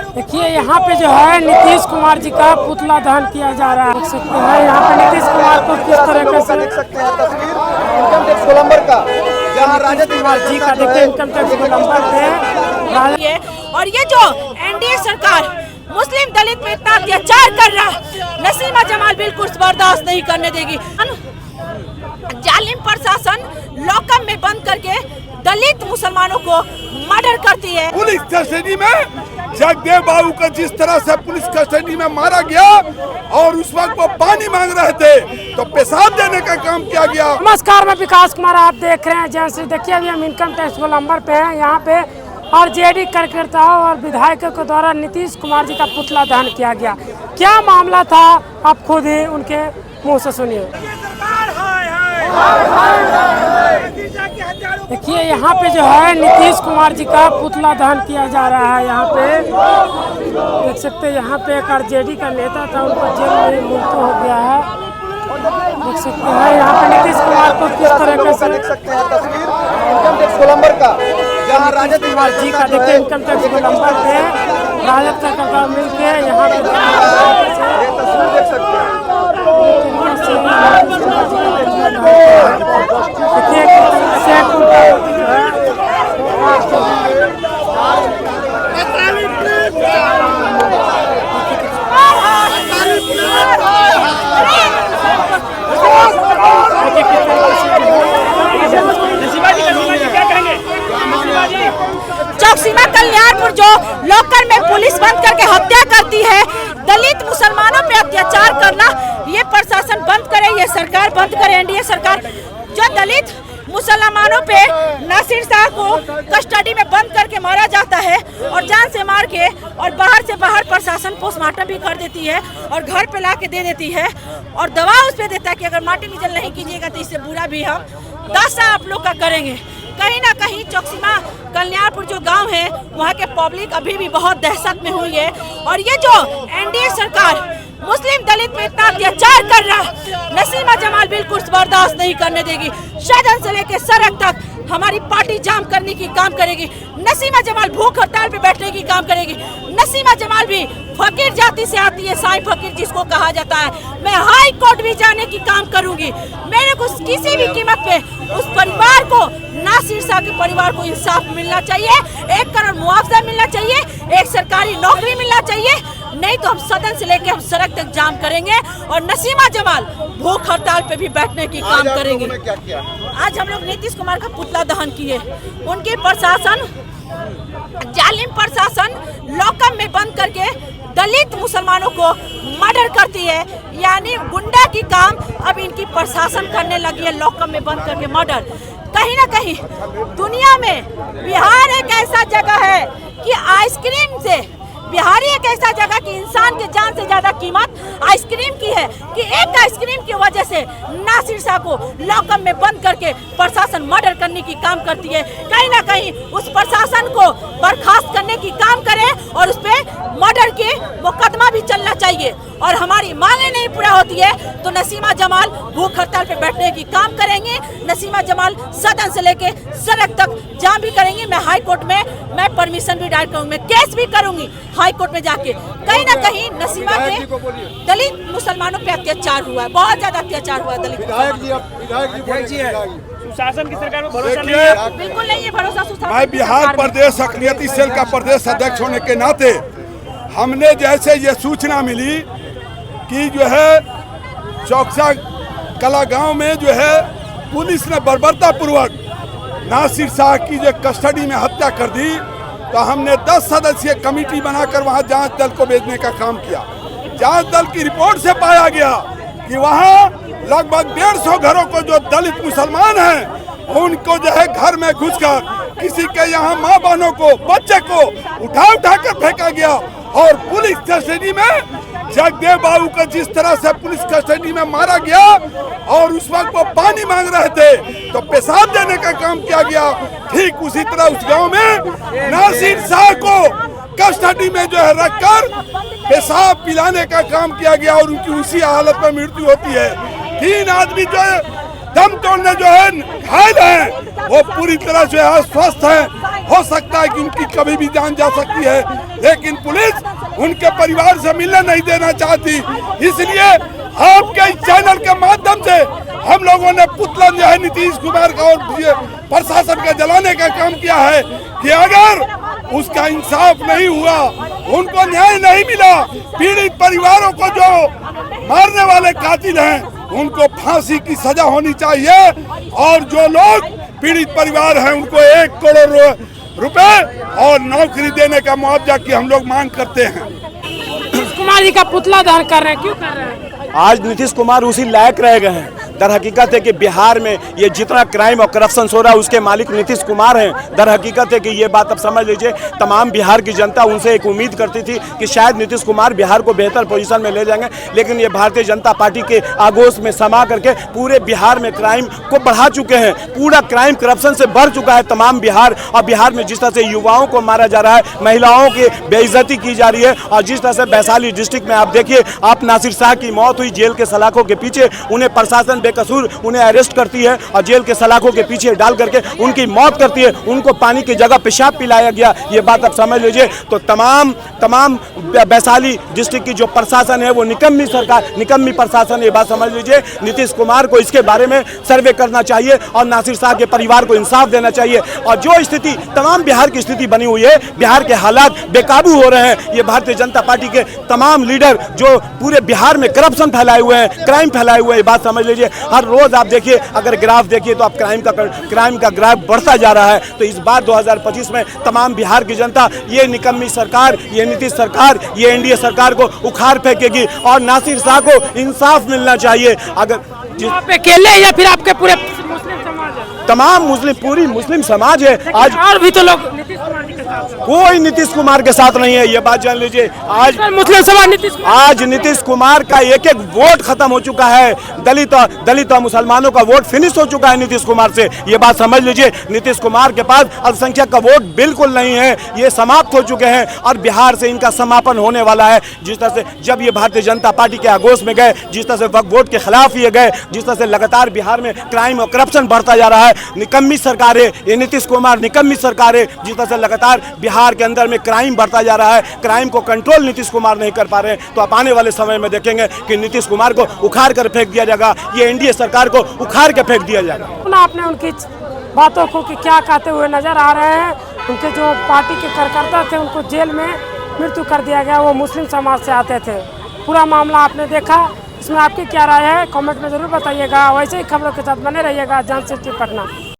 देखिए यहाँ पे जो है नीतीश कुमार जी का पुतला दहन किया जा रहा है। देख सकते हैं यहाँ पे नीतीश कुमार को किस तरह से देख सकते हैं तस्वीर इनकम टैक्स गोलंबर का, जहाँ राजद कुमार जी का देखिए इनकम टैक्स गोलंबर पे। और ये जो एनडीए सरकार मुस्लिम दलित पे इतना अत्याचार कर रहा, नसीमा जमाल बिल्कुल बर्दाश्त नहीं करने देगी। जालिम प्रशासन लॉकअप में बंद करके दलित मुसलमानों को मर्डर करती है। पुलिस कस्टडी में जगदेव बाबू को जिस तरह से पुलिस कस्टडी में मारा गया और उस वक्त वो पानी मांग रहे थे तो पेशाब देने का काम किया गया। नमस्कार, मैं विकास कुमार, आप देख रहे हैं जैसे देखिए अभी हम इनकम टैक्स गोलंबर पे हैं। यहाँ पे और जेडी कार्यकर्ताओं और विधायकों के द्वारा नीतीश कुमार जी का पुतला दहन किया गया। क्या मामला था आप खुद ही उनके मुँह से सुनिए। देखिए यहाँ पे जो है नीतीश कुमार जी का पुतला दहन किया जा रहा है। यहाँ पे देख सकते हैं यहाँ पे एक आरजेडी का नेता था, उनको जेल में मृत्यु हो गया है। देख सकते हैं यहाँ पे नीतीश कुमार को किस तरह से देख सकते हैं तस्वीर इनकम टैक्स गोलंबर का, जहाँ राजद कुमार जी का देखिए इनकम टैक्स गोलंबर पे राजद कार्यकर्ता मिलके यहाँ पे तस्वीर देख सकते हैं। चौकसीमा कल्याणपुर जो लॉकर में पुलिस बंद करके हत्या करती है, दलित मुसलमानों पे अत्याचार करना, ये प्रशासन बंद करे, ये सरकार बंद करे, एनडीए सरकार। जो दलित मुसलमानों पे नासिर शाह को कस्टडी में बंद करके मारा जाता है और जान से मार के और बाहर से बाहर प्रशासन पोस्टमार्टम भी कर देती है और घर पे ला के दे देती है और दवा उस पे देता है कि अगर माटी मिजल नहीं कीजिएगा तो इससे बुरा भी हम दासा आप लोग का करेंगे। कहीं ना कहीं चौकसीमा कल्याणपुर जो गांव है वहाँ के पब्लिक अभी भी बहुत दहशत में हुई है। और ये जो एनडीए सरकार मुस्लिम दलित पे इतना अत्याचार कर रहा, नसीमा जमाल बिल्कुल बर्दाश्त नहीं करने देगी। सदन से लेकर सड़क तक हमारी पार्टी जाम करने की काम करेगी। नसीमा जमाल भूख हड़ताल पे बैठने की काम करेगी। नसीमा जमाल भी फकीर जाति से आती है, साईं फकीर जिसको कहा जाता है। मैं हाई कोर्ट भी जाने की काम करूंगी। मेरे को किसी भी कीमत पे उस परिवार को, नासिर शाह के परिवार को इंसाफ मिलना चाहिए, 1 करोड़ मुआवजा मिलना चाहिए, एक सरकारी नौकरी मिलना चाहिए, नहीं तो हम सदन से लेकर हम सड़क तक जाम करेंगे और नसीमा जमाल भूख हड़ताल पे भी बैठने की काम करेंगे। क्या किया? आज हम लोग नीतीश कुमार का पुतला दहन किए। उनके प्रशासन, जालिम प्रशासन लॉकअप में बंद करके दलित मुसलमानों को मर्डर करती है, यानी गुंडा की काम अब इनकी प्रशासन करने लगी है, लॉकअप में बंद करके मर्डर। कहीं ना कहीं दुनिया में बिहार एक ऐसा जगह है कि आइसक्रीम से, बिहारी एक ऐसा जगह कि इंसान के जान से ज्यादा कीमत आइसक्रीम की है, कि एक आइसक्रीम की वजह से नासिर शाह को लॉकअप में बंद करके प्रशासन मर्डर करने की काम करती है। कहीं ना कहीं उस प्रशासन को बर्खास्त करने की काम करे और उस पर मर्डर के मुकदमा भी चलना चाहिए। और हमारी मांगे नहीं पूरा होती है तो नसीमा जमाल भूख हड़ताल पे बैठने की काम करेंगे। नसीमा जमाल सदन से लेके सड़क तक जाम भी करेंगे। मैं हाई कोर्ट में मैं परमिशन भी डाल करूंगी, मैं केस भी करूंगी हाई कोर्ट में जाके। कहीं ना कहीं नसीमा के दलित मुसलमानों पे अत्याचार हुआ है, बहुत ज्यादा अत्याचार हुआ है दलित। शासन की सरकार में भरोसा नहीं है, बिल्कुल नहीं है भरोसा। मैं बिहार प्रदेश अखिलती सेल का प्रदेश अध्यक्ष होने के नाते हमने जैसे ये सूचना मिली कि जो है चौकसा कला गांव में जो है पुलिस ने बर्बरतापूर्वक नासिर शाह की जो कस्टडी में हत्या कर दी, तो हमने 10 सदस्यीय कमेटी बनाकर वहां जांच दल को भेजने का काम किया। जांच दल की रिपोर्ट से पाया गया कि वहां लगभग 150 घरों को जो दलित मुसलमान हैं उनको जो है घर में घुसकर किसी के यहाँ माँ बहनों को, बच्चे को उठा कर फेंका गया और पुलिस कस्टडी में जगदेव बाबू को जिस तरह से पुलिस कस्टडी में मारा गया और उस वक्त वो पानी मांग रहे थे तो पेशाब देने का काम किया गया। ठीक उसी तरह उस गांव में नासिर शाह को कस्टडी में जो है रखकर पेशाब पिलाने का काम किया गया और उनकी उसी हालत में मृत्यु होती है। 3 आदमी जो है दम तोड़ने जो है घायल हैं वो पूरी तरह से अस्वस्थ हैं। हो सकता है कि उनकी कभी भी जान जा सकती है, लेकिन पुलिस उनके परिवार से मिलने नहीं देना चाहती। इसलिए आपके इस चैनल के माध्यम से हम लोगों ने पुतला जो है नीतीश कुमार का और प्रशासन का जलाने का काम किया है कि अगर उसका इंसाफ नहीं हुआ, उनको न्याय नहीं मिला, पीड़ित परिवारों को जो मारने वाले कातिल हैं उनको फांसी की सजा होनी चाहिए और जो लोग पीड़ित परिवार हैं उनको 1 करोड़ रुपए और नौकरी देने का मुआवजा की हम लोग मांग करते हैं। नीतीश कुमार जी का पुतला दहन कर रहे हैं, क्यों कर रहे हैं? आज नीतीश कुमार उसी लायक रह गए हैं। दर हकीकत है कि बिहार में ये जितना क्राइम और करप्शन हो रहा है उसके मालिक नीतीश कुमार हैं। दर हकीकत है कि ये बात अब समझ लीजिए, तमाम बिहार की जनता उनसे एक उम्मीद करती थी कि शायद नीतीश कुमार बिहार को बेहतर पोजीशन में ले जाएंगे, लेकिन ये भारतीय जनता पार्टी के आगोश में समा करके पूरे बिहार में क्राइम को बढ़ा चुके हैं। पूरा क्राइम करप्शन से बढ़ चुका है तमाम बिहार। और बिहार में जिस तरह से युवाओं को मारा जा रहा है, महिलाओं की बेइज्जती की जा रही है, और जिस तरह से वैशाली डिस्ट्रिक्ट में आप देखिए, आप नासिर शाह की मौत हुई जेल के सलाखों के पीछे, उन्हें प्रशासन बेकसूर उन्हें अरेस्ट करती है और जेल के सलाखों के पीछे डाल करके उनकी मौत करती है, उनको पानी की जगह पेशाब पिलाया गया। ये बात आप समझ लीजिए। तो तमाम वैशाली डिस्ट्रिक्ट की जो प्रशासन है वो निकम्मी प्रशासन, ये बात समझ लीजिए। नीतीश कुमार को इसके बारे में सर्वे करना चाहिए और नासिर शाह के परिवार को इंसाफ देना चाहिए। और जो स्थिति तमाम बिहार की स्थिति बनी हुई है, बिहार के हालात बेकाबू हो रहे हैं, ये भारतीय जनता पार्टी के तमाम लीडर जो पूरे बिहार में करप्शन फैलाए हुए हैं, क्राइम फैलाए हुए हैं, ये बात समझ लीजिए। हर रोज आप देखिए, अगर ग्राफ देखिए तो आप क्राइम का ग्राफ बढ़ता जा रहा है। तो इस बार 2025 में तमाम बिहार की जनता ये निकम्मी सरकार, ये नीतीश सरकार, ये एनडीए सरकार को उखाड़ फेंकेगी और नासिर शाह को इंसाफ मिलना चाहिए। अगर आप अकेले या फिर आपके पूरे मुस्लिम समाज है? तमाम पूरी मुस्लिम समाज है। आज और भी तो लोग नीतीश कुमार जी के साथ हैं। कोई नीतीश कुमार के साथ नहीं है, ये बात जान लीजिए। आज मुस्लिम समाज आज नीतीश कुमार का एक वोट खत्म हो चुका है। दलित और मुसलमानों का वोट फिनिश हो चुका है नीतीश कुमार से, ये बात समझ लीजिए। नीतीश कुमार के पास अल्पसंख्यक का वोट बिल्कुल नहीं है, ये समाप्त हो चुके हैं और बिहार से इनका समापन होने वाला है। जिस तरह से जब ये भारतीय जनता पार्टी के आगोश में गए, जिस तरह से वक्फ बोर्ड के खिलाफ ये गए, जिस तरह से लगातार बिहार में क्राइम और करप्शन बढ़ता जा रहा है, निकम्मी सरकार है ये नीतीश कुमार, निकम्मी सरकार है। जिस तरह से लगातार बिहार के अंदर में क्राइम बढ़ता जा रहा है, क्राइम को कंट्रोल नीतीश कुमार नहीं कर पा रहे हैं, तो आप आने वाले समय में देखेंगे कि नीतीश कुमार को उखाड़ कर फेंक दिया जाएगा, ये एनडीए सरकार को उखाड़ के फेंक दिया जाएगा। आपने उनकी बातों को कि क्या कहते हुए नजर आ रहे हैं। उनके जो पार्टी के कार्यकर्ता थे उनको जेल में मृत्यु कर दिया गया, वो मुस्लिम समाज से आते थे। पूरा मामला आपने देखा, इसमें आपकी क्या राय है कमेंट में जरूर बताइएगा। वैसे ही खबरों के साथ बने रहिएगा। जान सिटी पटना।